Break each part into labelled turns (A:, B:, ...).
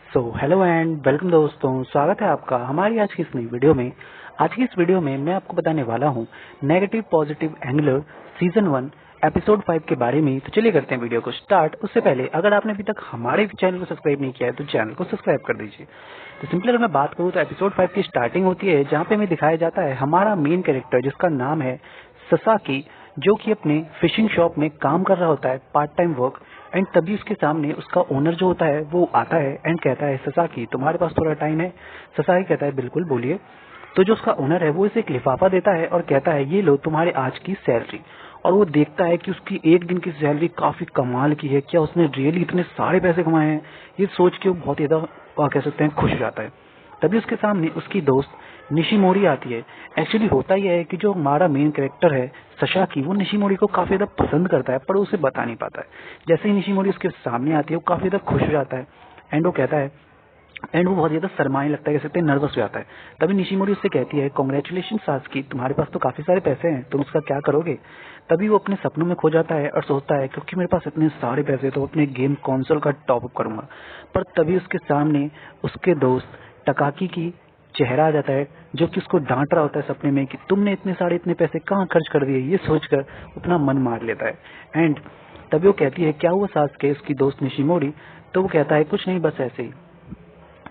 A: Hello and welcome दोस्तों, स्वागत है आपका हमारी आज की इस नई वीडियो में। आज की इस वीडियो में मैं आपको बताने वाला हूं negative positive angular season 1 episode 5 के बारे में। तो चलिए करते हैं वीडियो को स्टार्ट। उससे पहले अगर आपने अभी तक हमारे चैनल को सब्सक्राइब नहीं किया है तो चैनल को सब्सक्राइब कर दीजिए। तो सिंपली अगर मैं बात करूँ तो एपिसोड 5 की स्टार्टिंग होती है जहाँ पे हमें दिखाया जाता है हमारा मेन कैरेक्टर जिसका नाम है ससाकी, जो कि अपने फिशिंग शॉप में काम कर रहा होता है पार्ट टाइम वर्क। एंड तभी उसके सामने उसका ओनर जो होता है वो आता है एंड कहता है ससाकी तुम्हारे पास थोड़ा टाइम है। ससाकी कहता है बिल्कुल बोलिए। तो जो उसका ओनर है वो इसे एक लिफाफा देता है और कहता है ये लो तुम्हारे आज की सैलरी। और वो देखता है कि उसकी एक दिन की सैलरी काफी कमाल की है, क्या उसने रियली इतने सारे पैसे कमाए हैं। ये सोच के वो बहुत ज्यादा कह सकते हैं खुश हो जाता है। तभी उसके सामने उसकी दोस्त निशिमोरी आती है। एक्चुअली होता यह है कि जो हमारा मेन कैरेक्टर है सशाकी, वो निशिमोरी को काफी ज्यादा पसंद करता है पर उसे बता नहीं पाता है। जैसे ही निशिमोरी उसके सामने आती है वो काफी ज्यादा खुश हो जाता है एंड वो कहता है एंड वो बहुत ज्यादा शर्माने लगता है, कह सकते हैं नर्वस हो जाता है। तभी निशिमोरी उससे कहती है कॉन्ग्रेचुलेशन सास्की, तुम्हारे पास तो काफी सारे पैसे हैं, तुम उसका क्या करोगे। तभी वो अपने सपनों में खो जाता है और सोचता है क्योंकि मेरे पास इतने सारे पैसे तो अपने गेम कंसोल का टॉपअप करूंगा। पर तभी उसके सामने उसके दोस्त टकाकी की चेहरा आ जाता है जो कि उसको डांट रहा होता है सपने में कि तुमने इतने पैसे कहाँ खर्च कर दिए। ये सोचकर अपना मन मार लेता है एंड तभी वो कहती है क्या हुआ सास्के, उसकी दोस्त निशिमोरी। तो वो कहता है कुछ नहीं बस ऐसे ही।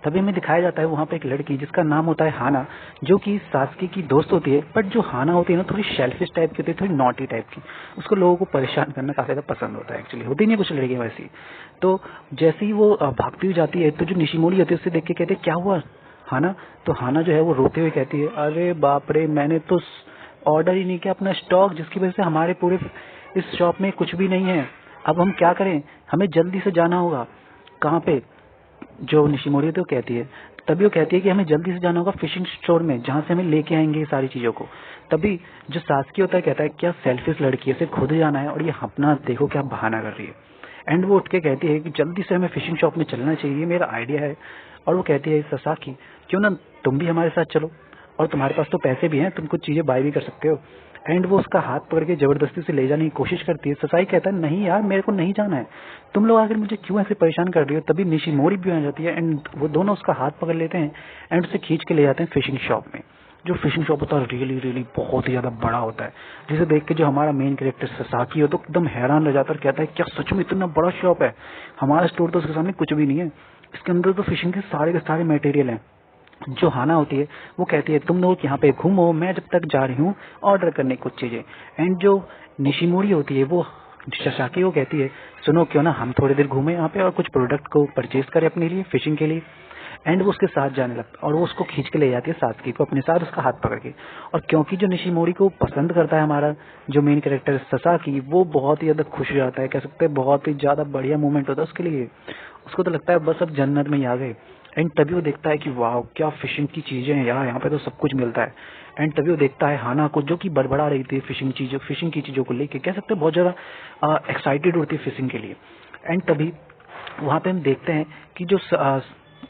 A: तभी हमें दिखाया जाता है वहाँ पे एक लड़की जिसका नाम होता है हाना, जो कि सास्की की दोस्त होती है। बट जो हाना होती है ना थोड़ी शेल्फिश टाइप की होती है, थोड़ी नॉटी टाइप की। उसको लोगों को परेशान करना काफी ज्यादा पसंद होता है। एक्चुअली होती नहीं है कुछ लड़कियां वैसी। तो जैसे ही वो भागती हुई जाती है तो जो निशिमोरी होती है उससे देख के कहते हैं क्या हुआ हाना। तो हाना जो है वो रोते हुए कहती है अरे बाप रे, मैंने तो ऑर्डर ही नहीं किया अपना स्टॉक, जिसकी वजह से हमारे पूरे इस शॉप में कुछ भी नहीं है। अब हम क्या करें, हमें जल्दी से जाना होगा। कहाँ पे, जो निशिमोरी तो कहती है, तभी वो कहती है कि हमें जल्दी से जाना होगा फिशिंग स्टोर में जहाँ से हमें लेके आएंगे ये सारी चीजों को। तभी जो सास्की होता है कहता है क्या सेल्फिश लड़की है, इसे खुद जाना है और ये अपना देखो क्या बहाना कर रही है। एंड वो उठ के कहती है कि जल्दी से हमें फिशिंग शॉप में चलना चाहिए, मेरा आइडिया है। और वो कहती है ससाकी क्यों ना तुम भी हमारे साथ चलो, और तुम्हारे पास तो पैसे भी हैं, तुम कुछ चीजें बाय भी कर सकते हो। एंड वो उसका हाथ पकड़ के जबरदस्ती से ले जाने की कोशिश करती है। ससाई कहता है नहीं यार मेरे को नहीं जाना है, तुम लोग आखिर मुझे क्यों ऐसे परेशान कर रही हो। तभी निशिमोरी भी आ जाती है एंड वो दोनों उसका हाथ पकड़ लेते हैं एंड उसे खींच के ले जाते हैं फिशिंग शॉप में। जो फिशिंग शॉप होता है रियली बहुत ही ज्यादा बड़ा होता है, जिसे देख के जो हमारा मेन कैरेक्टर ससाकी हो तो एकदम हैरान रह जाता है, कहता है क्या सच में इतना बड़ा शॉप है, हमारा स्टोर तो उसके सामने कुछ भी नहीं है, इसके अंदर तो फिशिंग के सारे मटेरियल हैं। जो हाना होती है वो कहती है तुम लोग यहाँ पे घूमो, मैं जब तक जा रही हूँ ऑर्डर करने कुछ चीजें। एंड जो निशिमोरी होती है वो ससाकी को कहती है सुनो क्यों ना हम थोड़ी देर घूमे यहाँ पे और कुछ प्रोडक्ट को परचेज करें अपने लिए फिशिंग के लिए। एंड वो उसके साथ जाने लगता और वो उसको खींच के ले जाती है सास्की को अपने साथ, उसका हाथ पकड़ के। और क्योंकि जो निशिमोरी को पसंद करता है हमारा जो मेन कैरेक्टर ससाकी, वो बहुत ही ज्यादा खुश हो जाता है, कह सकते हैं बहुत ही ज्यादा बढ़िया मोमेंट होता है उसके लिए। उसको तो लगता है बस अब जन्नत में ही आ गए। एंड तभी वो देखता है कि वाह क्या फिशिंग की चीजें हैं यार, यहाँ पे तो सब कुछ मिलता है। एंड तभी वो देखता है हाना को जो कि बड़बड़ा रही थी फिशिंग की चीजों को लेके, कह सकते हैं बहुत ज्यादा एक्साइटेड होती है फिशिंग के लिए। एंड तभी वहां पे हम देखते हैं कि जो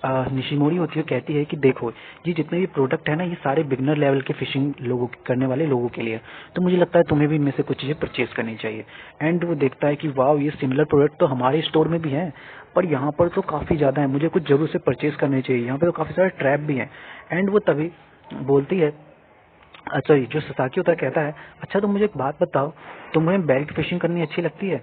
A: निशिमोरी होती है कहती है कि देखो ये जितने भी प्रोडक्ट है ना ये सारे बिगनर लेवल के फिशिंग लोगों करने वाले लोगों के लिए, तो मुझे लगता है तुम्हें भी इनमें से कुछ चीजें परचेज करनी चाहिए। एंड वो देखता है कि वाह ये सिमिलर प्रोडक्ट तो हमारे स्टोर में भी हैं पर यहाँ पर तो काफी ज्यादा है, मुझे कुछ जरूर से परचेज करने चाहिए, यहाँ पे तो काफी सारे ट्रैप भी हैं। एंड वो तभी बोलती है अच्छा जो ससाकी होता है कहता है अच्छा तुम मुझे एक बात बताओ, तुम्हें बेल्ट फिशिंग करनी अच्छी लगती है।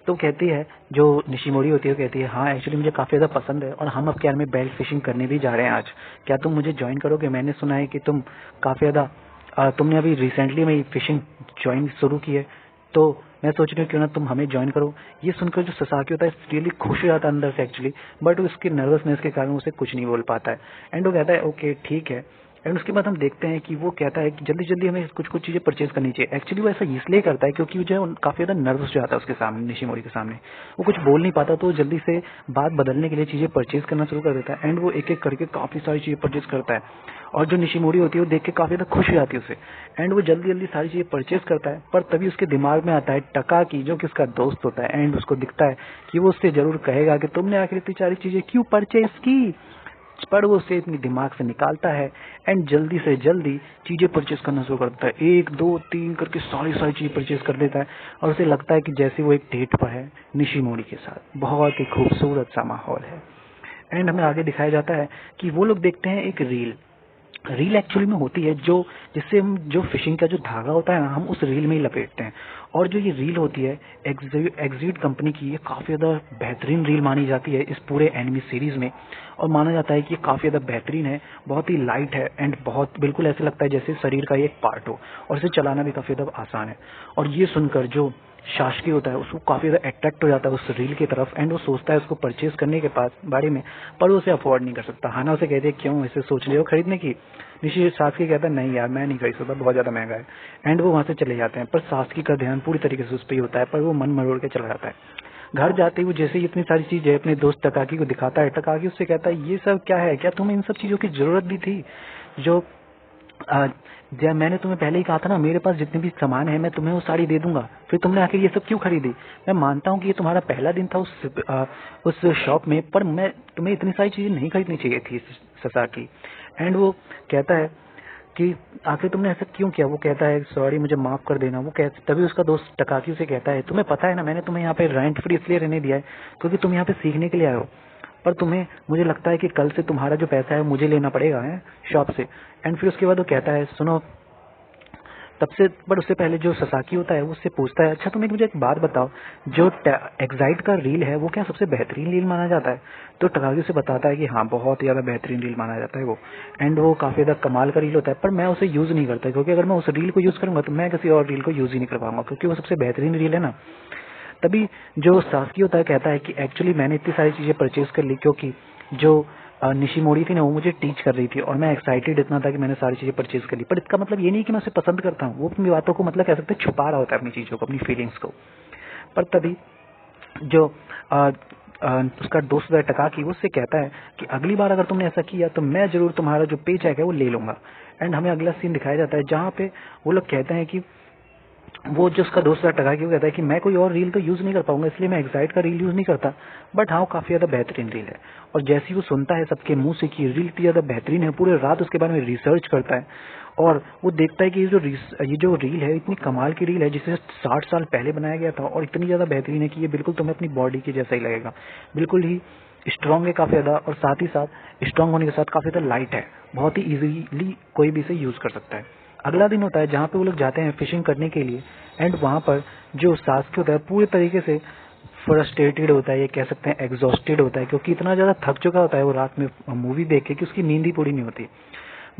A: तो कहती है जो निशिमोरी होती है कहती है हाँ एक्चुअली मुझे काफी ज्यादा पसंद है और हम अब क्या में बेल्ट फिशिंग करने भी जा रहे हैं आज, क्या तुम मुझे ज्वाइन करोगे। मैंने सुना है कि तुम काफी ज्यादा तुमने अभी रिसेंटली में फिशिंग ज्वाइन शुरू की है, तो मैं सोच रही हूँ क्यों ना तुम हमें ज्वाइन करो। ये सुनकर जो ससाकी होता है रियली खुश हो जाता है अंदर से एक्चुअली, बट उसकी नर्वसनेस के कारण उसे कुछ नहीं बोल पाता है। एंड वो कहता है ओके ठीक है। एंड उसके बाद हम देखते हैं कि वो कहता है कि जल्दी जल्दी हमें कुछ कुछ चीजें परचेज करनी चाहिए। एक्चुअली वो ऐसा इसलिए करता है क्योंकि जो है काफी ज्यादा नर्वस हो जाता है उसके सामने, निशिमोरी के सामने वो कुछ बोल नहीं पाता, तो जल्दी से बात बदलने के लिए चीजें परचेज करना शुरू कर देता है। एंड वो एक एक करके काफी सारी चीजें परचेज करता है और जो निशिमोरी होती है वो देख के काफी ज्यादा खुश हो जाती है उसे। एंड वो जल्दी जल्दी सारी चीजें परचेज करता है पर तभी उसके दिमाग में आता है टका की जो कि उसका दोस्त होता है। एंड उसको दिखता है कि वो उससे जरूर कहेगा कि तुमने आखिर इतनी सारी चीजें क्यों परचेज की, पर वो उसे अपनी दिमाग से निकालता है एंड जल्दी से जल्दी चीजें परचेज करना शुरू करता है, 1 2 3 करके सारी चीजें परचेज कर देता है। और उसे लगता है कि जैसे वो एक डेट पर है निशिमोरी के साथ, बहुत ही खूबसूरत सा माहौल है। एंड हमें आगे दिखाया जाता है कि वो लोग देखते हैं एक रील एक्चुअली में होती है जो जिससे हम जो फिशिंग का जो धागा होता है ना, हम उस रील में ही लपेटते हैं। और जो ये रील होती है एग्जीट कंपनी की, ये काफ़ी ज़्यादा बेहतरीन रील मानी जाती है इस पूरे एनिमी सीरीज़ में। और माना जाता है कि ये काफ़ी ज़्यादा बेहतरीन है, बहुत ही लाइट है एंड बहुत बिल्कुल ऐसे लगता है जैसे शरीर का एक पार्ट हो, और इसे चलाना भी काफ़ी ज़्यादा आसान है। और ये सुनकर जो शासकी होता है उसको काफ़ी ज़्यादा अट्रैक्ट हो जाता है उस रील की तरफ, एंड वो सोचता है उसको परचेज करने के बारे में, पर वो उसे अफोर्ड नहीं कर सकता। हाना उसे कहती है क्यों इसे सोच लियो खरीदने की। निशी शासकी कहता है नहीं यार मैं नहीं खरीद सकता, बहुत ज़्यादा महंगा है। एंड वो वहाँ से चले जाते हैं, पर शासकी का ध्यान पूरी तरीके से उस पर ही होता है, पर वो मन मरोड़ के चला जाता है। घर जाते ही वो जैसे ही इतनी सारी चीजें अपने दोस्त टकाकी को दिखाता है, टकाकी उससे कहता है ये सब क्या है, क्या तुम्हें इन सब चीज़ों की जरूरत भी थी? जो जब मैंने तुम्हें पहले ही कहा था ना, मेरे पास जितने भी सामान है मैं तुम्हें वो साड़ी दे दूंगा, फिर तुमने आखिर ये सब क्यों खरीदी? मैं मानता हूँ कि ये तुम्हारा पहला दिन था उस शॉप में, पर मैं तुम्हें इतनी सारी चीजें नहीं खरीदनी चाहिए थी ससाकी। एंड वो कहता है कि आखिर तुमने ऐसा क्यों किया? वो कहता है सॉरी मुझे माफ कर देना। वो तभी उसका दोस्त टकाकी से कहता है तुम्हें पता है ना मैंने तुम्हें यहाँ पे रेंट फ्री इसलिए रहने दिया है क्योंकि तुम यहाँ पे सीखने के लिए आए हो, पर तुम्हें मुझे लगता है कि कल से तुम्हारा जो पैसा है मुझे लेना पड़ेगा है शॉप से। एंड फिर उसके बाद वो कहता है सुनो, तब से पर उससे पहले जो ससाकी होता है वो उससे पूछता है अच्छा तुम मुझे एक बात बताओ, जो एक्साइट का रील है वो क्या सबसे बेहतरीन रील माना जाता है? तो टकागी उसे बताता है कि हाँ बहुत ज़्यादा बेहतरीन रील माना जाता है वो, एंड वो काफ़ी ज़्यादा कमाल का रील होता है, पर मैं उसे यूज़ नहीं करता क्योंकि अगर मैं उस रील को यूज़ करूँगा तो मैं किसी और रील को यूज़ ही नहीं कर पाऊंगा क्योंकि वो सबसे बेहतरीन रील है ना। तभी जो सासकी होता है कहता है कि एक्चुअली मैंने इतनी सारी चीज़ें परचेज कर ली क्योंकि जो निशिमोरी थी ना वो मुझे टीच कर रही थी और मैं एक्साइटेड इतना था कि मैंने सारी चीज़ें परचेज कर ली, पर इसका मतलब ये नहीं कि मैं उसे पसंद करता हूँ। वो अपनी बातों को मतलब कह सकते हैं छुपा रहा होता है अपनी चीज़ों को, अपनी फीलिंग्स को। पर तभी जो उसका दोस्त है टकाकी वो उससे कहता है कि अगली बार अगर तुमने ऐसा किया तो मैं जरूर तुम्हारा जो पे चेक है वो ले लूंगा। एंड हमें अगला सीन दिखाया जाता है जहाँ पे वो लोग कहते हैं कि वो जो उसका दोस्त टकाकी वो कहता है कि मैं कोई और रील तो यूज नहीं कर पाऊंगा इसलिए मैं एक्साइट का रील यूज नहीं करता, बट हाँ वो काफी ज्यादा बेहतरीन रील है। और जैसे ही वो सुनता है सबके मुंह से कि रील इतनी ज्यादा बेहतरीन है, पूरे रात उसके बारे में रिसर्च करता है और वो देखता है कि ये जो रील है इतनी कमाल की रील है जिसे 60 साल पहले बनाया गया था और इतनी ज्यादा बेहतरीन है कि ये बिल्कुल तुम्हें अपनी बॉडी के जैसा ही लगेगा, बिल्कुल ही स्ट्रांग है काफी ज्यादा, और साथ ही साथ स्ट्रांग होने के साथ काफी ज्यादा लाइट है, बहुत ही इजीली कोई भी इसे यूज कर सकता है। अगला दिन होता है जहाँ पे वो लोग जाते हैं फिशिंग करने के लिए, एंड वहाँ पर जो सासकी होता है पूरे तरीके से फ्रस्ट्रेटेड होता है, ये कह सकते हैं एग्जॉस्टेड होता है क्योंकि इतना ज़्यादा थक चुका होता है वो रात में मूवी देख के कि उसकी नींद ही पूरी नहीं होती।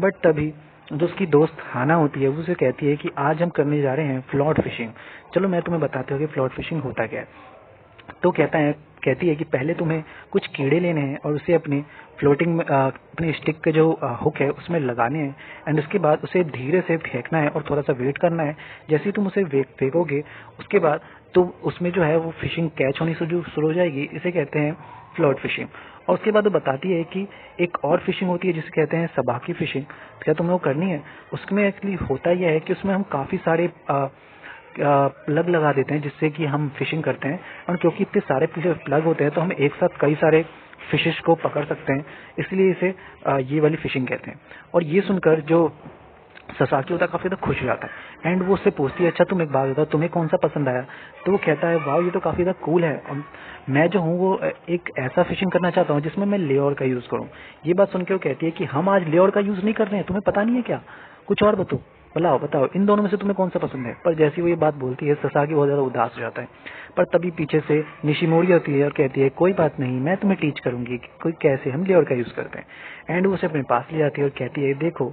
A: बट तभी जो उसकी दोस्त हाना होती है वो उसे कहती है कि आज हम करने जा रहे हैं फ्लॉट फिशिंग, चलो मैं तुम्हें बताती हूँ कि फ्लॉट फिशिंग होता क्या है। तो कहती है कि पहले तुम्हें कुछ कीड़े लेने हैं और उसे अपने फ्लोटिंग में अपने स्टिक के जो हुक है उसमें लगाने हैं, एंड उसके बाद उसे धीरे से फेंकना है और थोड़ा सा वेट करना है। जैसे ही तुम उसे फेंकोगे उसके बाद तो उसमें जो है वो फिशिंग कैच होनी शुरू हो जाएगी, इसे कहते हैं फ्लोट फिशिंग। और उसके बाद वो बताती है कि एक और फिशिंग होती है जिसे कहते हैं सबाकी फिशिंग, क्या तुम्हें वो करनी है? उसमें एक्चुअली होता यह है कि उसमें हम काफ़ी सारे प्लग लगा देते हैं जिससे कि हम फिशिंग करते हैं, और क्योंकि इतने सारे प्लग होते हैं तो हम एक साथ कई सारे फिशेस को पकड़ सकते हैं, इसलिए इसे ये वाली फिशिंग कहते हैं। और ये सुनकर जो ससाकी होता है काफी ज्यादा खुश हो जाता है, एंड वो उससे पूछती है अच्छा तुम एक बात बताओ तुम्हें कौन सा पसंद आया? तो वो कहता है वाह ये तो काफी ज्यादा कूल है, और मैं जो हूँ वो एक ऐसा फिशिंग करना चाहता हूँ जिसमें मैं लेयर का यूज करूँ। ये बात सुनकर वो कहती है कि हम आज लेयर का यूज नहीं कर रहे हैं, तुम्हें पता नहीं है क्या? कुछ और बताओ इन दोनों में से तुम्हें कौन सा पसंद है? पर जैसी वो ये बात बोलती है ससाकी बहुत ज्यादा उदास हो जाता है, पर तभी पीछे से निशिमोरी होती है और कहती है कोई बात नहीं मैं तुम्हें टीच करूंगी कि कोई कैसे हम लेयर का यूज करते हैं। एंड वो उसे अपने पास ले जाती है और कहती है देखो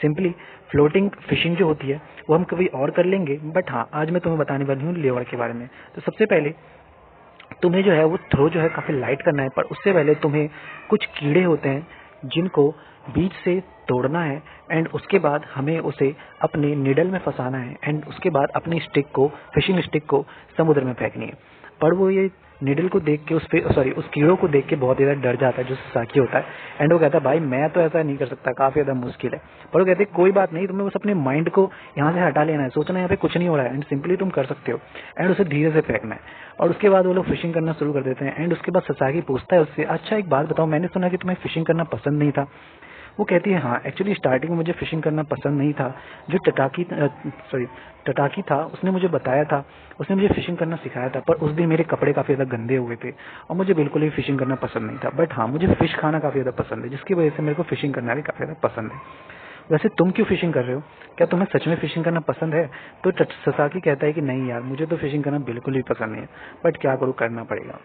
A: सिंपली फ्लोटिंग फिशिंग जो होती है वो हम कभी और कर लेंगे, बट हाँ आज मैं तुम्हें बताने वाली हूँ लेवर के बारे में। तो सबसे पहले तुम्हें जो है वो थ्रो जो है काफी लाइट करना है, पर उससे पहले तुम्हें कुछ कीड़े होते हैं जिनको बीच से तोड़ना है, एंड उसके बाद हमें उसे अपने निडल में फंसाना है, एंड उसके बाद अपनी स्टिक को फिशिंग स्टिक को समुद्र में फेंकनी है। पर वो ये निडल को देख के उस कीड़ों को देख के बहुत ज्यादा डर जाता है जो ससाकी होता है, एंड वो कहता है भाई मैं तो ऐसा नहीं कर सकता, काफी ज्यादा मुश्किल है। पर वो कहते हैं कोई बात नहीं, तुम्हें बस अपने माइंड को यहाँ से हटा लेना है, सोचना यहाँ पे कुछ नहीं हो रहा है, एंड सिंपली तुम कर सकते हो, एंड उसे धीरे से फेंकना है। और उसके बाद वो लोग फिशिंग करना शुरू कर देते हैं, एंड उसके बाद ससाकी पूछता है उससे अच्छा एक बात बताओ मैंने सुना कि तुम्हें फिशिंग करना पसंद नहीं था। वो कहती है हाँ, एक्चुअली स्टार्टिंग में मुझे फिशिंग करना पसंद नहीं था। जो टटाकी था उसने मुझे बताया था, उसने मुझे फिशिंग करना सिखाया था, पर उस दिन मेरे कपड़े काफ़ी ज़्यादा गंदे हुए थे और मुझे बिल्कुल भी फिशिंग करना पसंद नहीं था। बट हाँ, मुझे फ़िश खाना काफ़ी ज़्यादा पसंद है, जिसकी वजह से मेरे को फिशिंग करना भी काफ़ी ज़्यादा पसंद है। वैसे तुम क्यों फिशिंग कर रहे हो? क्या तुम्हें सच में फिशिंग करना पसंद है? तो ससाकी कहता है कि नहीं यार, मुझे तो फिशिंग करना बिल्कुल भी पसंद नहीं है, बट क्या करूँ, करना पड़ेगा।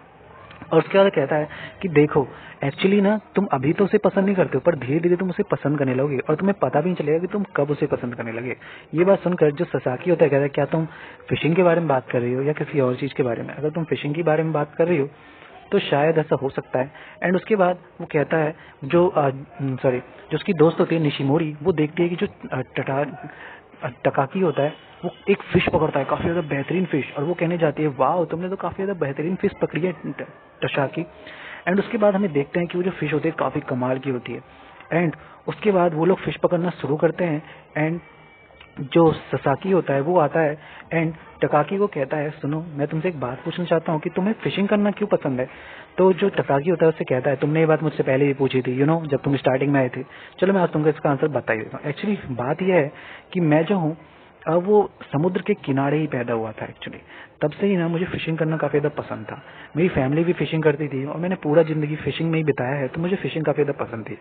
A: और उसके बाद कहता है कि देखो, एक्चुअली ना तुम अभी तो उसे पसंद नहीं करते हो, पर धीरे धीरे तुम उसे पसंद करने लगोगे और तुम्हें पता भी नहीं चलेगा कि तुम कब उसे पसंद करने लगे। ये बात सुनकर जो ससाकी होता है कहता है क्या तुम फिशिंग के बारे में बात कर रही हो या किसी और चीज़ के बारे में? अगर तुम फिशिंग के बारे में बात कर रही हो तो शायद ऐसा हो सकता है। एंड उसके बाद वो कहता है जो उसकी दोस्त होती है निशिमोरी, वो देखती है कि जो टकाकी होता है वो एक फिश पकड़ता है, काफी ज्यादा बेहतरीन फिश, और वो कहने जाती है वाह, तुमने तो काफी ज्यादा बेहतरीन फिश पकड़ी है टशाकी। एंड उसके बाद हमें देखते हैं कि वो जो फिश होती है काफी कमाल की होती है। एंड उसके बाद वो लोग फिश पकड़ना शुरू करते हैं। एंड जो ससाकी होता है वो आता है एंड टकाकी को कहता है सुनो, मैं तुमसे एक बात पूछना चाहता हूँ कि तुम्हें फिशिंग करना क्यों पसंद है? तो जो टकाकी होता है उससे कहता है तुमने ये बात मुझसे पहले भी पूछी थी, जब तुम स्टार्टिंग में आए थे। चलो मैं आज तुमको इसका आंसर बता ही देता हूँ। एक्चुअली बात यह है कि मैं जो हूँ वो समुद्र के किनारे ही पैदा हुआ था एक्चुअली। तब से ही ना मुझे फिशिंग करना काफ़ी ज़्यादा पसंद था। मेरी फैमिली भी फिशिंग करती थी और मैंने पूरा ज़िंदगी फिशिंग में ही बिताया है, तो मुझे फिशिंग काफ़ी ज़्यादा पसंद थी।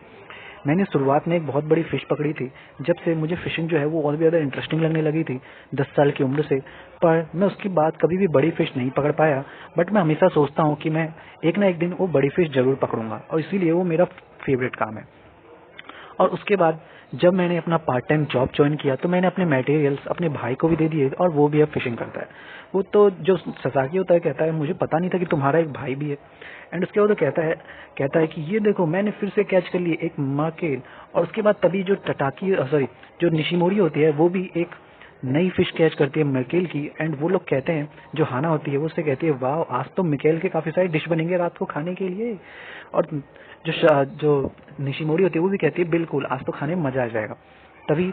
A: मैंने शुरुआत में एक बहुत बड़ी फिश पकड़ी थी, जब से मुझे फिशिंग जो है वो और भी ज़्यादा इंटरेस्टिंग लगने लगी थी 10 साल की उम्र से। पर मैं उसके बाद कभी भी बड़ी फिश नहीं पकड़ पाया, बट मैं हमेशा सोचता हूँ कि मैं एक ना एक दिन वो बड़ी फिश जरूर पकड़ूंगा और इसीलिए वो मेरा फेवरेट काम है। और उसके बाद जब मैंने अपना पार्ट टाइम जॉब ज्वाइन किया तो मैंने अपने मटेरियल्स अपने भाई को भी दे दिए और वो भी अब फिशिंग करता है। वो तो जो ससाकी होता है कहता है मुझे पता नहीं था कि तुम्हारा एक भाई भी है। एंड उसके बाद वो कहता है कि ये देखो, मैंने फिर से कैच कर लिए एक मर्केल। और उसके बाद तभी जो जो निशिमोरी होती है वो भी एक नई फिश कैच करती है मर्केल की। एंड वो लोग कहते हैं, जो हाना होती है वो उससे कहती है वाह, आज तो मिकेल के काफी सारी डिश बनेंगे रात को खाने के लिए। और जो निशिमोरी होती है वो भी कहती है बिल्कुल, आज तो खाने में मजा आ जाएगा। तभी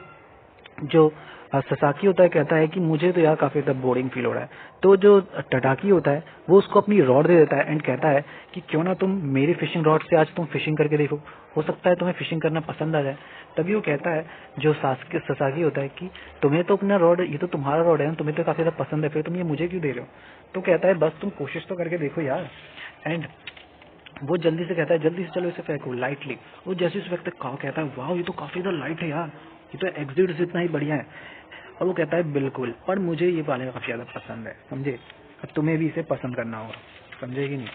A: जो ससाकी होता है कहता है कि मुझे तो यार काफी ज्यादा बोरिंग फील हो रहा है। तो जो टटाकी होता है वो उसको अपनी रॉड दे देता है एंड कहता है कि क्यों ना तुम मेरी फिशिंग रॉड से आज तुम फिशिंग करके देखो, हो सकता है तुम्हें फिशिंग करना पसंद आ जाए। तभी वो कहता है जो ससाकी होता है कि तुम्हें तो अपना रॉड, ये तो तुम्हारा रॉड है ना, तुम्हें तो काफी ज्यादा पसंद है, फिर तुम ये मुझे क्यों दे रहे हो? तो कहता है बस तुम कोशिश तो करके देखो यार। एंड वो जल्दी से कहता है जल्दी से चलो इसे फेंको लाइटली। वो जैसे उसे फेंकते कहता है वाह, ये तो काफी ज्यादा लाइट है यार, ये तो एग्जिट जितना ही बढ़िया है। और वो कहता है बिल्कुल, पर मुझे ये वाले काफी ज्यादा पसंद है, समझे? अब तुम्हें भी इसे पसंद करना होगा, समझे कि नहीं?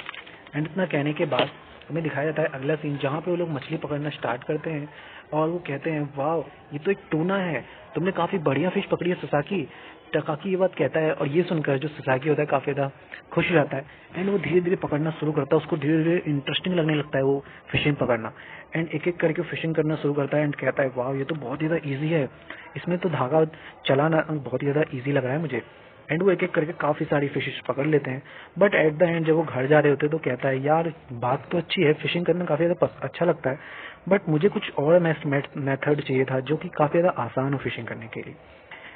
A: एंड इतना कहने के बाद हमें दिखाया जाता है अगला सीन, जहाँ पे वो लोग मछली पकड़ना स्टार्ट करते हैं और वो कहते हैं वाह, ये तो एक टूना है, तुमने काफी बढ़िया फिश पकड़ी है ससाकी। टकाकी ये बात कहता है और ये सुनकर जो ससाकी होता है काफी ज्यादा खुश हो जाता है। एंड वो धीरे धीरे पकड़ना शुरू करता है, उसको धीरे धीरे इंटरेस्टिंग लगने लगता है वो फिशिंग पकड़ना। एंड एक एक करके फिशिंग करना शुरू करता है एंड कहता है वाह, ये तो बहुत ही ज्यादा ईजी है, इसमें तो धागा चलाना बहुत ही ज्यादा ईजी लग रहा है मुझे। एंड वो एक एक करके काफी सारी फिशेस पकड़ लेते हैं। बट एट द एंड जब वो घर जा रहे होते हैं तो कहता है यार, बात तो अच्छी है, फिशिंग करना काफी ज्यादा अच्छा लगता है, बट मुझे कुछ और मेथड चाहिए था जो कि काफी ज्यादा आसान हो फिशिंग करने के लिए।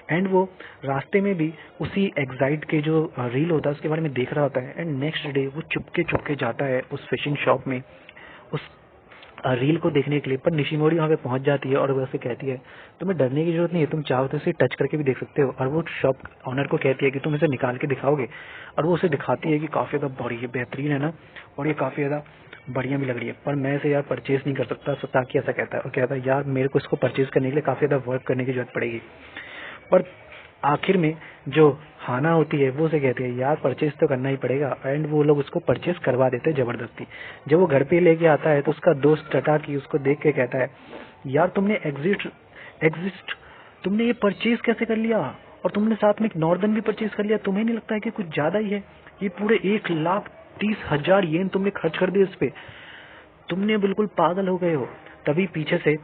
A: एंड वो रास्ते में भी उसी एग्जाइट के जो रील होता है उसके बारे में देख रहा होता है। एंड नेक्स्ट डे वो चुपके चुपके जाता है उस फिशिंग शॉप में उस रील को देखने के लिए। पर निशिमोरी वहाँ पे पहुंच जाती है और वो उसे कहती है तुम्हें डरने की जरूरत नहीं है, तुम चाहो तो इसे टच करके भी देख सकते हो। और वो शॉप ऑनर को कहती है कि तुम इसे निकाल के दिखाओगे, और वो उसे दिखाती है कि काफी ज्यादा बड़ी है, बेहतरीन है ना, और ये काफी ज्यादा बढ़िया भी लग रही है, पर मैं इसे यार परचेज नहीं कर सकता। ससाकी ऐसा कहता है और कहता है यार, मेरे को इसको परचेज करने के लिए काफी ज्यादा वर्क करने की जरूरत पड़ेगी। पर आखिर में जो हाना होती है वो उसे कहती है यार, परचेज तो करना ही पड़ेगा। एंड वो लोग उसको परचेज करवा देते हैं जबरदस्ती। जब वो घर पे लेके आता है तो उसका दोस्त टटाकी उसको देख के कहता है यार, तुमने तुमने ये परचेज कैसे कर लिया, और तुमने साथ में एक नॉर्दर्न भी परचेज कर लिया, तुम्हें नहीं लगता है कि कुछ ज्यादा ही है? ये पूरे 1,30,000 येन तुमने खर्च कर दिए इस पे, तुमने बिल्कुल पागल हो गए हो। तभी पीछे से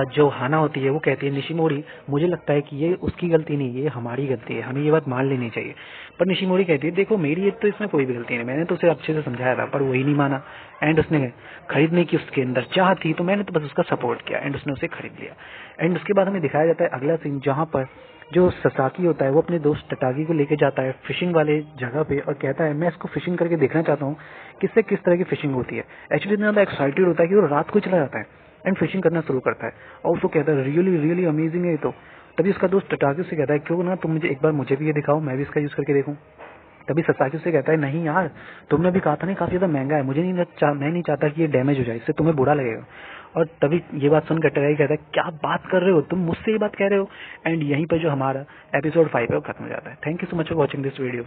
A: जो हाना होती है वो कहती है निशिमोरी, मुझे लगता है कि ये उसकी गलती नहीं, ये हमारी गलती है, हमें ये बात मान लेनी चाहिए। पर निशिमोरी कहती है देखो, मेरी तो इसमें कोई भी गलती नहीं, मैंने तो उसे अच्छे से समझाया था पर वही नहीं माना। एंड उसने खरीदने की उसके अंदर चाह थी, तो मैंने तो बस उसका सपोर्ट किया एंड उसने उसे खरीद लिया। एंड उसके बाद हमें दिखाया जाता है अगला सीन, जहाँ पर जो ससाकी होता है वो अपने दोस्त टटाकी को लेके जाता है फिशिंग वाले जगह पे और कहता है मैं इसको फिशिंग करके देखना चाहता हूँ किससे किस तरह की फिशिंग होती है। एक्चुअली इतना ज्यादा एक्साइटेड होता है कि वो रात को चला जाता है एंड फिशिंग करना शुरू करता है और उसको कहता है रियली रियली अमेजिंग है ये तो। तभी उसका दोस्त टटाकी से कहता है क्यों ना तुम मुझे एक बार मुझे भी ये दिखाओ, मैं भी इसका यूज करके देखूं। तभी ससाकी से कहता है नहीं यार, तुमने भी कहा था ना काफी ज्यादा महंगा है, मैं नहीं चाहता कि ये डैमेज हो जाए, इससे तुम्हें बुरा लगेगा। और तभी ये बात सुनकर टटाकी कहता है क्या बात कर रहे हो तुम, मुझसे ये बात कह रहे हो। एंड यहीं पर जो हमारा एपिसोड 5 है वो खत्म हो जाता है। Thank you so much for watching this video.